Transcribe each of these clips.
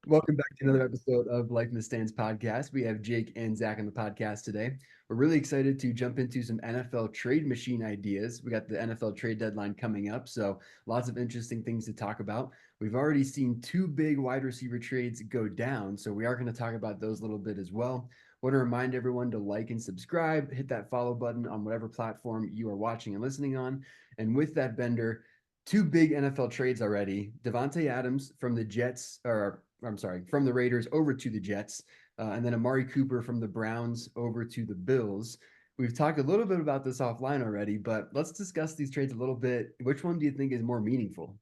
Welcome back to another episode of Life in the Stands podcast. We have Jake and Zach on the podcast today. We're really excited to jump into some NFL trade machine ideas. We got the NFL trade deadline coming up, so lots of interesting things to talk about. We've already seen two big wide receiver trades go down, so we are going to talk about those a little bit as well. Want to remind everyone to like and subscribe, hit that follow button on whatever platform you are watching and listening on. And with that, Bender, two big NFL trades already. Davante Adams from the Jets, or I'm sorry, from the Raiders over to the Jets, and then Amari Cooper from the Browns over to the Bills. We've talked a little bit about this offline already, but let's discuss these trades a little bit. Which one do you think is more meaningful?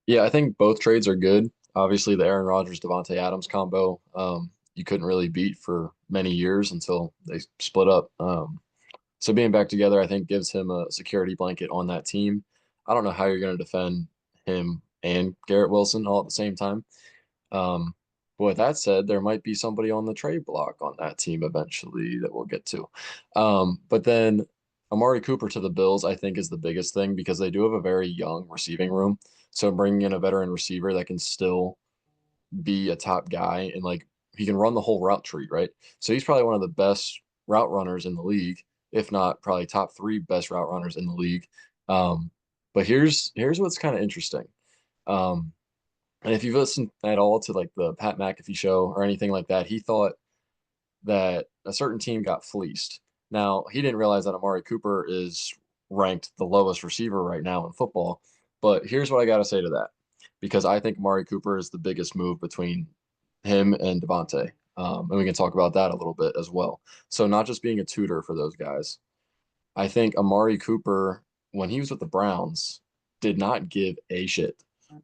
Yeah, I think both trades are good. Obviously, the Aaron Rodgers Davante Adams combo, you couldn't really beat for many years until they split up. So being back together, I think, gives him a security blanket on that team. I don't know how you're going to defend him and Garrett Wilson all at the same time. Um, but with that said, there might be somebody on the trade block on that team eventually that we'll get to. But then Amari Cooper to the Bills, I think, is the biggest thing because they do have a very young receiving room. So bringing in a veteran receiver that can still be a top guy and like he can run the whole route tree, right? So he's probably one of the best route runners in the league, if not probably top three best route runners in the league. Um, but here's what's kind of interesting. Um, and if you've listened at all to like the Pat McAfee show or anything like that, he thought that a certain team got fleeced. Now, he didn't realize that Amari Cooper is ranked the lowest receiver right now in football. But here's what I got to say to that because I think Amari Cooper is the biggest move between him and Davante. And we can talk about that a little bit as well. So, not just being a tutor for those guys, I think Amari Cooper, when he was with the Browns, did not give a shit,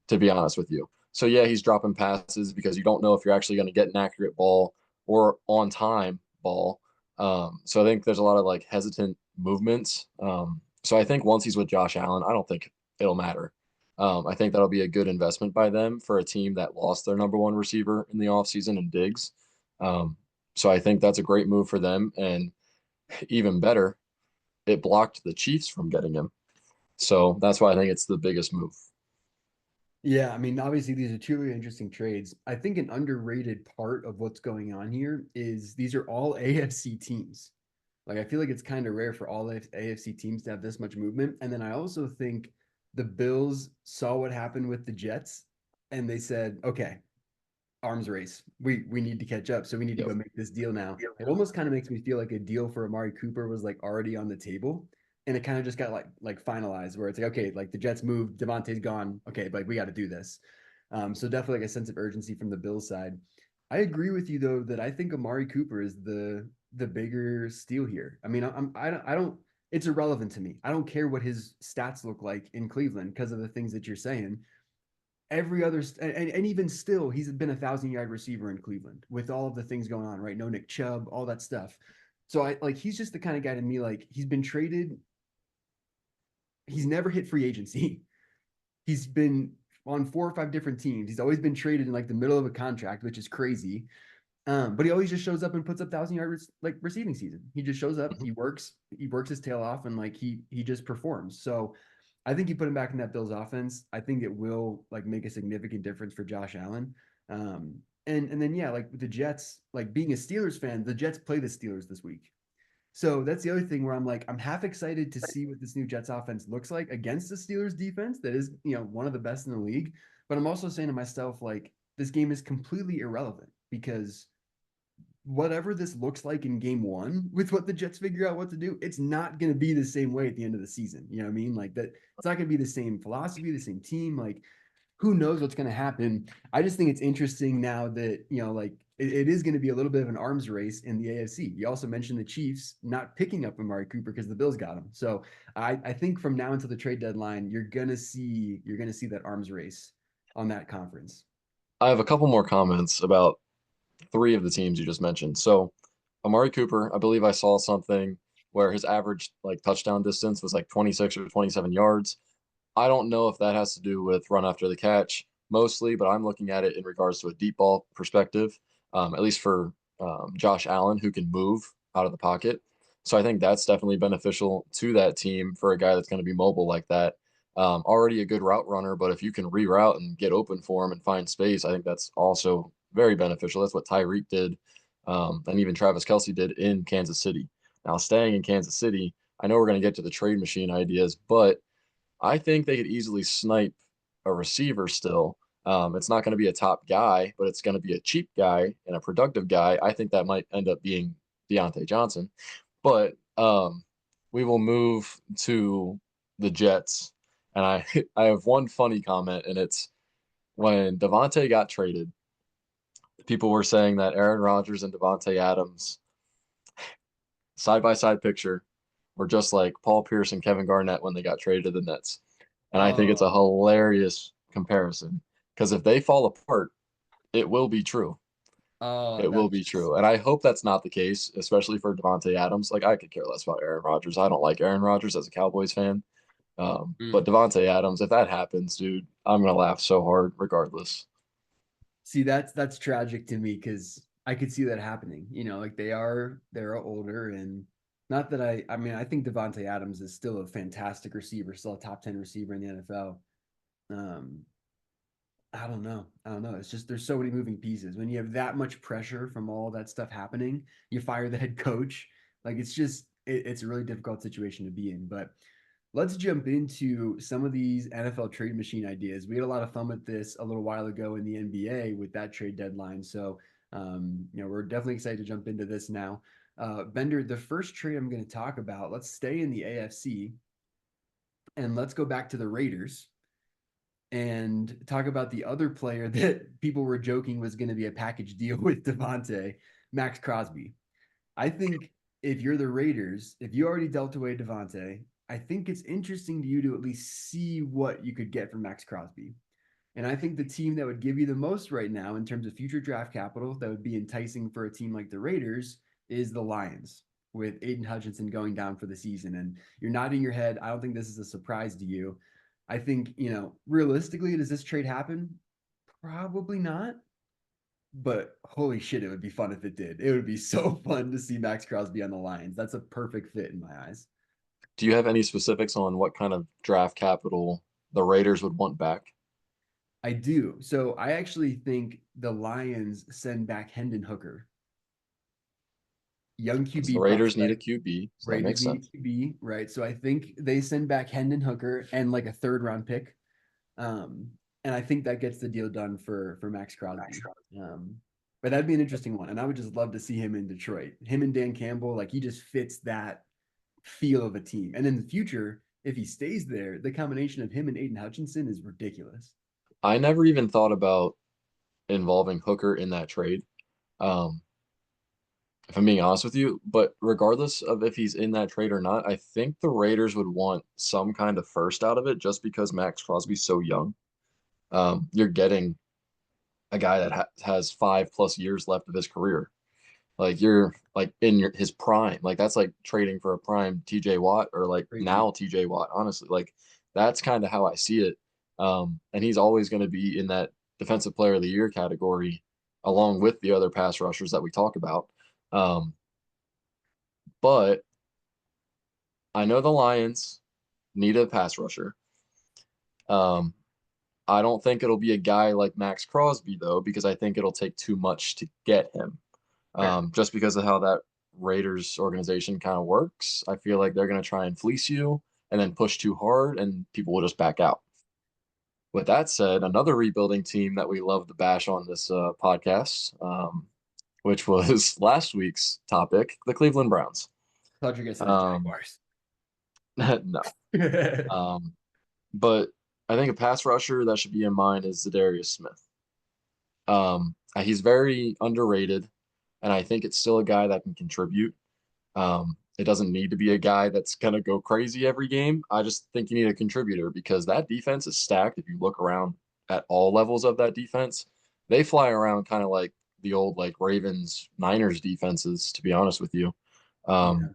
to be honest with you. So, yeah, he's dropping passes because you don't know if you're actually going to get an accurate ball or on time ball. So, I think there's a lot of like hesitant movements. So, I think once he's with Josh Allen, I don't think it'll matter. I think that'll be a good investment by them for a team that lost their number one receiver in the offseason in Diggs. Um, so, I think that's a great move for them. And even better, it blocked the Chiefs from getting him. So that's why I think it's the biggest move. Yeah, I mean, obviously these are two really interesting trades. I think an underrated part of what's going on here is these are all AFC teams. Like I feel like it's kind of rare for all AFC teams to have this much movement. And then I also think the Bills saw what happened with the Jets and they said, okay, arms race. We need to catch up. So we need to Yep. go make this deal now. It almost kind of makes me feel like a deal for Amari Cooper was like already on the table. And it kind of just got like finalized where it's like, okay, like the Jets moved, Davante's gone. Okay, like we got to do this. So definitely like a sense of urgency from the Bills side. I agree with you though that I think Amari Cooper is the bigger steal here. I mean, I don't it's irrelevant to me. I don't care what his stats look like in Cleveland because of the things that you're saying. Every other and even still, he's been 1,000 yard receiver in Cleveland with all of the things going on, right? No Nick Chubb, all that stuff. So I like he's just the kind of guy to me, like he's been traded, he's never hit free agency. He's been on 4 or 5 different teams. He's always been traded in like the middle of a contract, which is crazy. But he always just shows up and puts up 1,000 yard like receiving season. He just shows up, Mhm. he works his tail off, and like he just performs. So I think you put him back in that Bills offense. I think it will like make a significant difference for Josh Allen. And then yeah, like with the Jets, like being a Steelers fan, the Jets play the Steelers this week. So that's the other thing where I'm like, I'm half excited to see what this new Jets offense looks like against the Steelers defense that is, one of the best in the league. But I'm also saying to myself, like, this game is completely irrelevant because whatever this looks like in game one with what the Jets figure out what to do, it's not going to be the same way at the end of the season. You know what I mean? Like that, it's not going to be the same philosophy, the same team. Like, who knows what's going to happen? I just think it's interesting now that, like it is going to be a little bit of an arms race in the AFC. You also mentioned the Chiefs not picking up Amari Cooper because the Bills got him. So I think from now until the trade deadline, you're gonna see that arms race on that conference. I have a couple more comments about three of the teams you just mentioned. So Amari Cooper, I believe I saw something where his average like touchdown distance was like 26 or 27 yards. I don't know if that has to do with run after the catch mostly, but I'm looking at it in regards to a deep ball perspective, at least for Josh Allen, who can move out of the pocket. So I think that's definitely beneficial to that team for a guy that's going to be mobile like that. Already a good route runner, but if you can reroute and get open for him and find space, I think that's also very beneficial. That's what Tyreek did, and even Travis Kelce did in Kansas City. Now, staying in Kansas City, I know we're going to get to the trade machine ideas, but I think they could easily snipe a receiver still. It's not going to be a top guy, but it's going to be a cheap guy and a productive guy. I think that might end up being Deontay Johnson. But we will move to the Jets. And I, I have one funny comment, and it's when Davante got traded, people were saying that Aaron Rodgers and Davante Adams, side by side picture, were just like Paul Pierce and Kevin Garnett when they got traded to the Nets. And I think it's a Oh, hilarious comparison because if they fall apart, it will be true. oh, It will be true. And I hope that's not the case, especially for Davante Adams. Like, I could care less about Aaron Rodgers. I don't like Aaron Rodgers as a Cowboys fan. But mm. Davante Adams, if that happens, dude, I'm gonna laugh so hard regardless. See, that's tragic to me because I could see that happening. Like they're older, and not that I mean I think Davante Adams is still a fantastic receiver, still a top 10 receiver in the NFL. Um, I don't know. I don't know. It's just there's so many moving pieces. When you have that much pressure from all that stuff happening, you fire the head coach. Like it's a really difficult situation to be in. But let's jump into some of these NFL trade machine ideas. We had a lot of fun with this a little while ago in the NBA with that trade deadline. So we're definitely excited to jump into this now. Bender, the first trade I'm going to talk about, let's stay in the AFC and let's go back to the Raiders and talk about the other player that people were joking was going to be a package deal with Davante, Max Crosby. I think if you're the Raiders, if you already dealt away Davante, I think it's interesting to you to at least see what you could get from Max Crosby. And I think the team that would give you the most right now in terms of future draft capital that would be enticing for a team like the Raiders is the Lions with Aiden Hutchinson going down for the season. And you're nodding your head. I don't think this is a surprise to you. I think, realistically, does this trade happen? Probably not. But holy shit, it would be fun if it did. It would be so fun to see Max Crosby on the Lions. That's a perfect fit in my eyes. Do you have any specifics on what kind of draft capital the Raiders would want back? I do. So I actually think the Lions send back Hendon Hooker, young Because the QB Raiders need a prospect. QB, so that Raiders makes need a sense. QB, right? So I think they send back Hendon Hooker and like a third round pick. Um, and I think that gets the deal done for Max Crosby. Um, but that'd be an interesting one. And I would just love to see him in Detroit. Him and Dan Campbell, like he just fits that feel of a team. And in the future, if he stays there, the combination of him and Aiden Hutchinson is ridiculous. I never even thought about involving Hooker in that trade. Um, if I'm being honest with you. But regardless of if he's in that trade or not, I think the Raiders would want some kind of first out of it just because Max Crosby's so young. You're getting a guy that has 5+ years left of his career. Like you're like in his prime. Like that's like trading for a prime TJ Watt or like Crazy. now TJ Watt, honestly. Like that's kind of how I see it. And he's always going to be in that defensive player of the year category along with the other pass rushers that we talk about. Um, but I know the Lions need a pass rusher. Um, I don't think it'll be a guy like Max Crosby though, because I think it'll take too much to get him. Fair. Just because of how that Raiders organization kind of works, I feel like they're going to try and fleece you and then push too hard, and people will just back out. With that said, another rebuilding team that we love to bash on this podcast, which was last week's topic, the Cleveland Browns. Thought you were gonna say the Um, Jaguars. no, um, but I think a pass rusher that should be in mind is Zadarius Smith. He's very underrated, and I think it's still a guy that can contribute. It doesn't need to be a guy that's going to go crazy every game. I just think you need a contributor because that defense is stacked. If you look around at all levels of that defense, they fly around kind of like the old like Ravens Niners defenses, to be honest with you. Um, Yeah.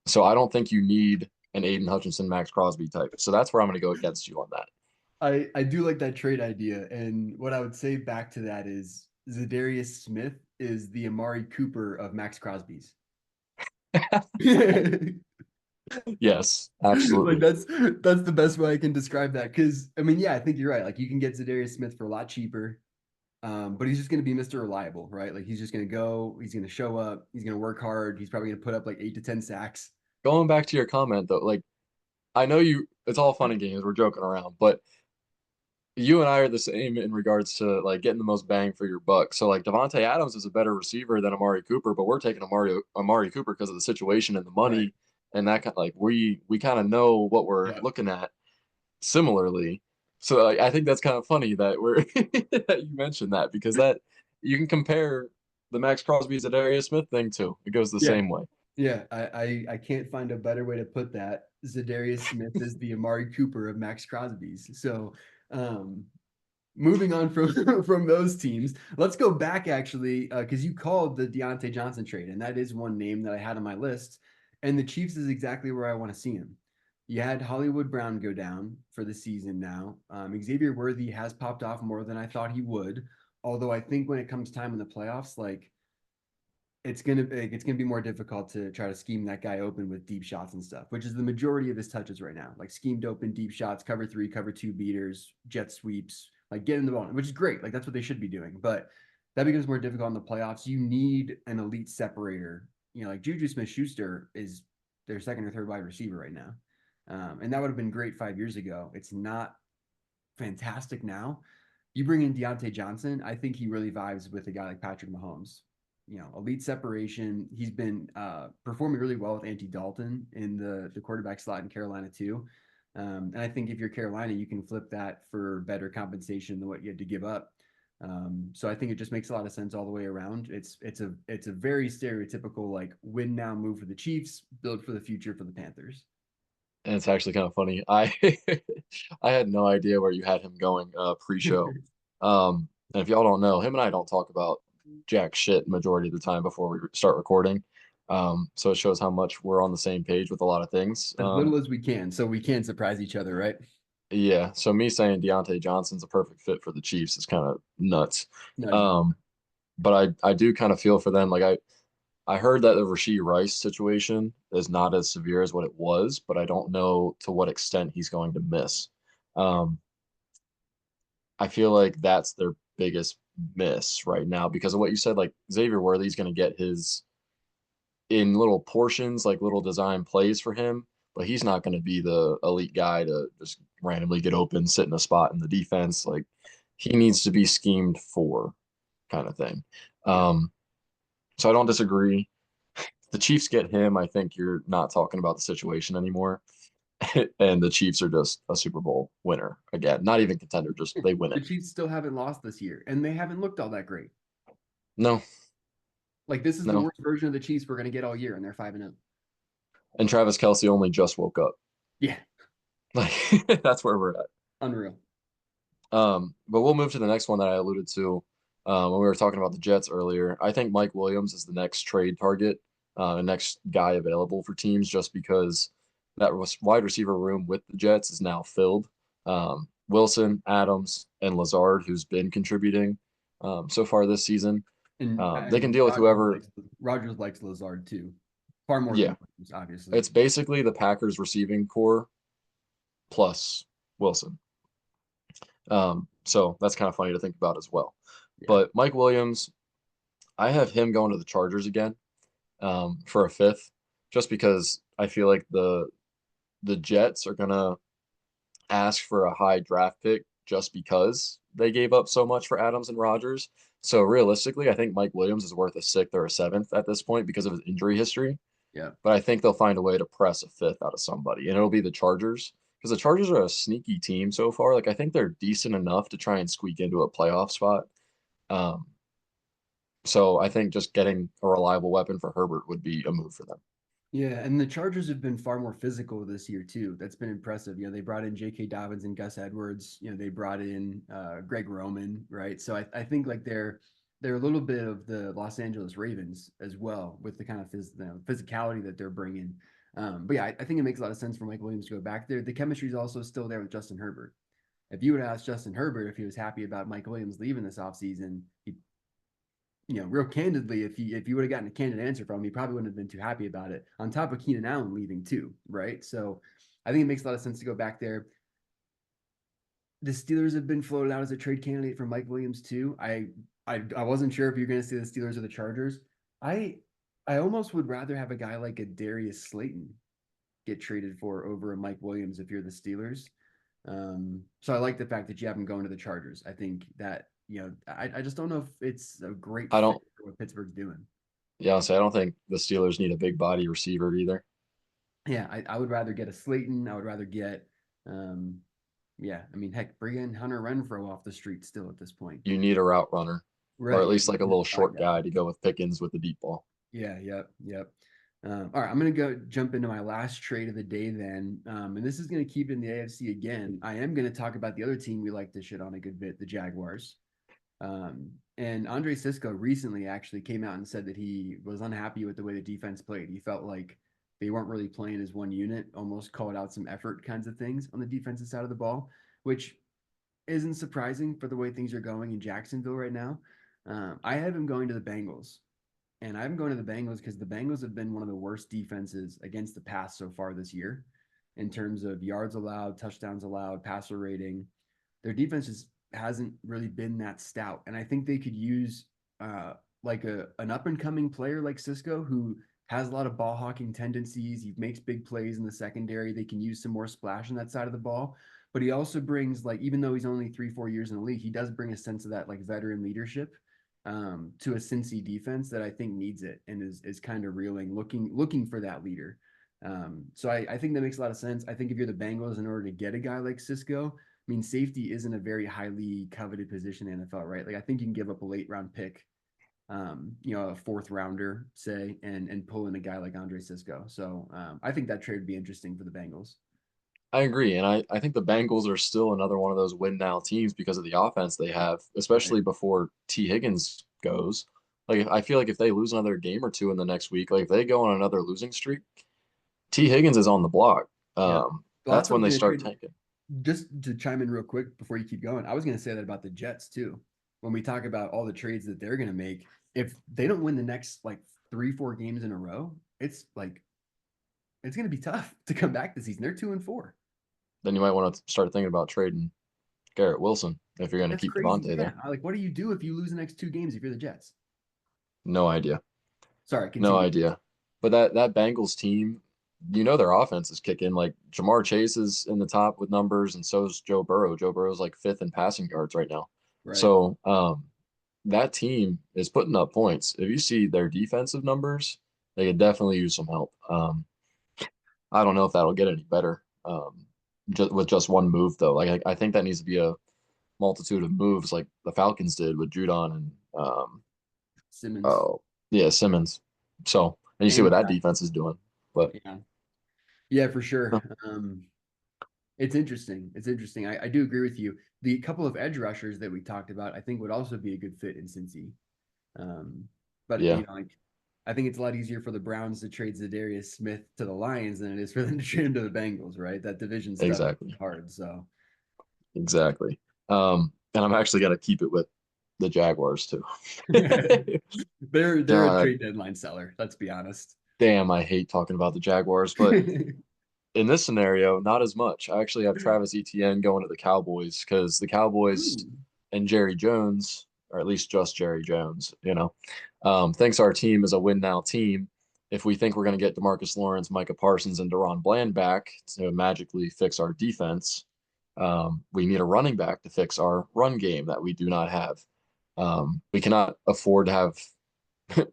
so I don't think you need an Aiden Hutchinson, Max Crosby type. So that's where I'm going to go against you on I do like that trade idea. And what I would say back to that is Zadarius Smith is the Amari Cooper of Max Crosby's. that. Yes, Like absolutely. that's the best way I can describe that. Because I mean, yeah, I think you're right. Like you can get Zadarius Smith for a lot cheaper, but he's just going to be Mr. Reliable, right? Like he's just going to go, he's going to show up, he's going to work hard, he's probably going to put up like 8 to 10 sacks. Going back to your comment though, like I know you, it's all fun and games. We're joking around, but you and I are the same in regards to like getting the most bang for your buck. So like Davante Adams is a better receiver than Amari Cooper, but we're taking Amari Cooper because of the situation and the Right. money and that kind like we kind of know what we're Yeah. looking at similarly. So like, I think that's kind of funny that we're that you mentioned that because that you can compare the Max Crosby Zadarius Smith thing too. It goes the Yeah. same way. Yeah. I can't find a better way to put that. Zadarius Smith is the Amari Cooper of Max Crosby's. So, um, moving on from from those teams, let's go back actually because you called the Deontay Johnson trade, and that is one name that I had on my list. And the Chiefs is exactly where I want to see him. You had Hollywood Brown go down for the season now. Xavier Worthy has popped off more than I thought he would. Although I think when it comes time in the playoffs, like it's gonna be more difficult to try to scheme that guy open with deep shots and stuff, which is the majority of his touches right now. Like schemed open deep shots, cover three, cover two beaters, jet sweeps, like get in the ball, which is great. Like that's what they should be doing. But that becomes more difficult in the playoffs. You need an elite separator. You know, like Juju Smith Schuster is their second or third wide receiver right now. And that would have been great 5 years ago. It's not fantastic now. You bring in Deontay Johnson, I think he really vibes with a guy like Patrick Mahomes. You know, elite separation. He's been performing really well with Andy Dalton in the quarterback slot in Carolina too. And I think if you're Carolina, you can flip that for better compensation than what you had to give up. So I think it just makes a lot of sense all the way around. It's a very stereotypical like win now move for the Chiefs, build for the future for the Panthers. And it's actually kind of funny. I I had no idea where you had him going pre-show. And if y'all don't know, him and I don't talk about jack shit majority of the time before we start recording. So it shows how much we're on the same page with a lot of things. As little as we can, so we can surprise each other, right? Yeah. So me saying Deontay Johnson's a perfect fit for the Chiefs is kind of nuts. Nutty. Um, but I do kind of feel for them. Like I heard that the Rashee Rice situation is not as severe as what it was, but I don't know to what extent he's going to miss. Um, I feel like that's their biggest miss right now because of what you said. Like Xavier Worthy's going to get his in little portions, like little design plays for him, but he's not going to be the elite guy to just randomly get open, sit in a spot in the defense. Like he needs to be schemed for kind of thing. Yeah. Um, so I don't disagree. The Chiefs get him, I think you're not talking about the situation anymore. And the Chiefs are just a Super Bowl winner again. Not even contender, just they win The it. Chiefs still haven't lost this year, and they haven't looked all that great. No, Like this is the no. worst version of the Chiefs we're gonna get all year, and they're 5-0. And Travis Kelsey only just woke up. Yeah, Like that's where we're at. unreal. But we'll move to the next one that I alluded to when we were talking about the Jets earlier. I think Mike Williams is the next trade target, the next guy available for teams, just because that wide receiver room with the Jets is now filled. Wilson, Adams, and Lazard, who's been contributing so far this season, And they can and deal with whoever. Rogers likes Lazard too, far more than Yeah, Williams, obviously. it's basically the Packers receiving core plus Wilson. So that's kind of funny to think about as well. Yeah, But Mike Williams, I have him going to the Chargers again for a fifth, just because I feel like the Jets are gonna ask for a high draft pick just because they gave up so much for Adams and Rodgers. So realistically, I think Mike Williams is worth a sixth or a seventh at this point because of his injury history. yeah, But I think they'll find a way to press a fifth out of somebody, and it'll be the Chargers because the Chargers are a sneaky team so far. Like I think they're decent enough to try and squeak into a playoff spot. Um, so I think just getting a reliable weapon for Herbert would be a move for them. yeah. And the Chargers have been far more physical this year too. That's been impressive. You know, they brought in J.K. Dobbins and Gus Edwards. You know, they brought in Greg Roman, right? So I think like they're a little bit of the Los Angeles Ravens as well with the kind of physicality that they're bringing. But yeah, I think it makes a lot of sense for Mike Williams to go back there. The chemistry is also still there with Justin Herbert. If you would ask Justin Herbert if he was happy about Mike Williams leaving this offseason, real candidly, if you would have gotten a candid answer from him, he probably wouldn't have been too happy about it. On top of Keenan Allen leaving too, right? So I think it makes a lot of sense to go back there. The Steelers have been floated out as a trade candidate for Mike Williams too. I wasn't sure if you're going to say the Steelers or the Chargers. I I almost would rather have a guy like a Darius Slayton get traded for over a Mike Williams if you're the Steelers. So I like the fact that you have him going to the Chargers. I think that I just don't know if it's a great I fit don't, for what Pittsburgh's doing. yeah, honestly, I don't think the Steelers need a big body receiver either. Yeah, I would rather get a Slayton. I would rather get, um, yeah. I mean, heck, bring in Hunter Renfro off the street still at this point. You need a route runner, or Right. at Yeah. least like a You need little a slot short guy. guy to go with Pickens with the deep ball. Yeah. Yep. Yep. All right, I'm gonna go jump into my last trade of the day then, and this is gonna keep it in the AFC again. I am gonna talk about the other team we like to shit on a good bit, the Jaguars. And Andre Cisco recently actually came out and said that he was unhappy with the way the defense played. He felt like they weren't really playing as one unit, almost called out some effort kinds of things on the defensive side of the ball, which isn't surprising for the way things are going in Jacksonville right now. I have him going to the Bengals. And I'm going to the Bengals because the Bengals have been one of the worst defenses against the pass so far this year in terms of yards allowed, touchdowns allowed, passer rating. Their defense just hasn't really been that stout. And I think they could use like an up and coming player like Cisco who has a lot of ball hawking tendencies. He makes big plays in the secondary. They can use some more splash on that side of the ball. But he also brings like even though he's only 3-4 years in the league, he does bring a sense of that like veteran leadership to a Cincy defense that I think needs it and is kind of reeling, looking for that leader. So I think that makes a lot of sense. I think if you're the Bengals, in order to get a guy like Cisco, I mean, safety isn't a very highly coveted position in the NFL, right? Like I think you can give up a late round pick, a fourth rounder, say, and pull in a guy like Andre Cisco. So I think that trade would be interesting for the Bengals. I agree, and I think the Bengals are still another one of those win now teams because of the offense they have, Right. especially before T. Higgins goes. Like I feel like if they lose another game or two in the next week, like if they go on another losing streak, T. Higgins is on the block. Yeah. Well, that's That's what I when was they going to start trade. tanking. Just to chime in real quick before you keep going, I was going to say that about the Jets too. When we talk about all the trades that they're going to make, if they don't win the next like 3-4 games in a row, it's like it's going to be tough to come back this season. They're 2-4. Then you might want to start thinking about trading Garrett Wilson if you're going to That's keep crazy. Davante Yeah. there. Like, what do you do if you lose the next 2 games if you're the Jets? No idea. Sorry, No continue. idea. But that Bengals team, their offense is kicking. Like Jamar Chase is in the top with numbers, and so is Joe Burrow. Joe Burrow's like fifth in passing yards right now. Right. So that team is putting up points. If you see their defensive numbers, they could definitely use some help. I don't know if that'll get any better just with just one move though. Like I think that needs to be a multitude of moves like the Falcons did with Judon and Simmons oh yeah Simmons. So and you see what and that defense is doing. But yeah, yeah, for uh, sure. It's interesting. It's interesting. I do agree with you. The couple of edge rushers that we talked about, I think would also be a good fit in Cincy. Um, but yeah, like I think it's a lot easier for the Browns to trade Zadarius Smith to the Lions than it is for them to trade him to the Bengals, right? That division's tough, exactly, hard. So exactly. And I'm actually gonna keep it with the Jaguars too. they're a God trade deadline seller. Let's be honest. damn, I hate talking about the Jaguars, but in this scenario, not as much. I actually have Travis Etienne going to the Cowboys because the Cowboys Ooh, and Jerry Jones, or at least just Jerry Jones, thinks our team is a win now team. If we think we're going to get Demarcus Lawrence, Micah Parsons, and Deron Bland back to magically fix our defense, we need a running back to fix our run game that we do not have. We cannot afford to have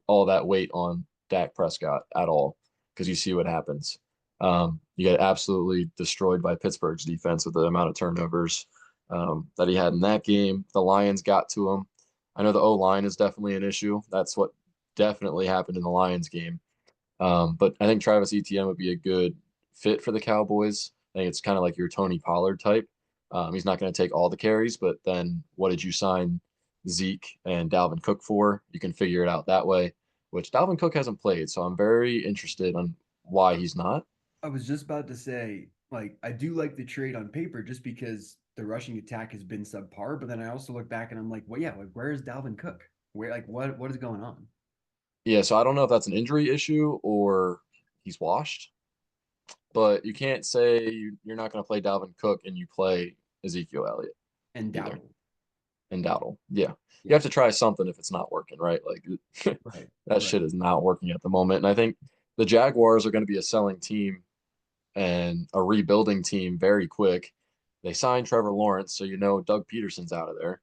all that weight on Dak Prescott at all because you see what happens. You get absolutely destroyed by Pittsburgh's defense with the amount of turnovers that he had in that game. The Lions got to him. I know the O line is definitely an issue. That's what definitely happened in the Lions game. But I think Travis Etienne would be a good fit for the Cowboys. I think it's kind of like your Tony Pollard type. He's not going to take all the carries, but then what did you sign Zeke and Dalvin Cook for? You can figure it out that way, which Dalvin Cook hasn't played. So I'm very interested on why he's not. I was just about to say, like, I do like the trade on paper just because the rushing attack has been subpar, but then I also look back and I'm like, well, yeah, like, where is Dalvin Cook? Where like what is going on? Yeah, so I don't know if that's an injury issue or he's washed, but you can't say you're not going to play Dalvin Cook and you play Ezekiel Elliott And either. Dowdle. And Dowdle. Yeah. You Yeah. have to try something if it's not working, right? Like Right. that Right. shit is not working at the moment. And I think the Jaguars are going to be a selling team and a rebuilding team very quick. They signed Trevor Lawrence, so you know Doug Peterson's out of there.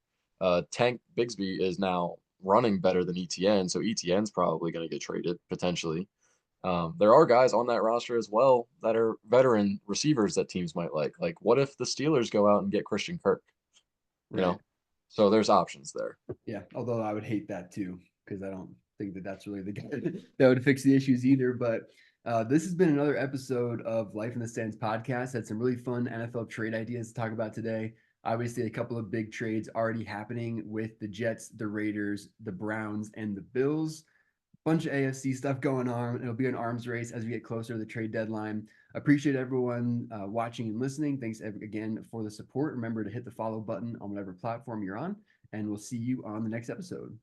Tank Bigsby is now running better than ETN, so ETN's probably going to get traded potentially. There are guys on that roster as well that are veteran receivers that teams might like. Like, what if the Steelers go out and get Christian Kirk? You Right. know, so there's options there. Yeah. Although I would hate that too, because I don't think that that's really the guy that would fix the issues either. But this has been another episode of Life in the Stands podcast. Had some really fun NFL trade ideas to talk about today. Obviously, a couple of big trades already happening with the Jets, the Raiders, the Browns, and the Bills. Bunch of AFC stuff going on. It'll be an arms race as we get closer to the trade deadline. Appreciate everyone watching and listening. Thanks again for the support. Remember to hit the follow button on whatever platform you're on, and we'll see you on the next episode.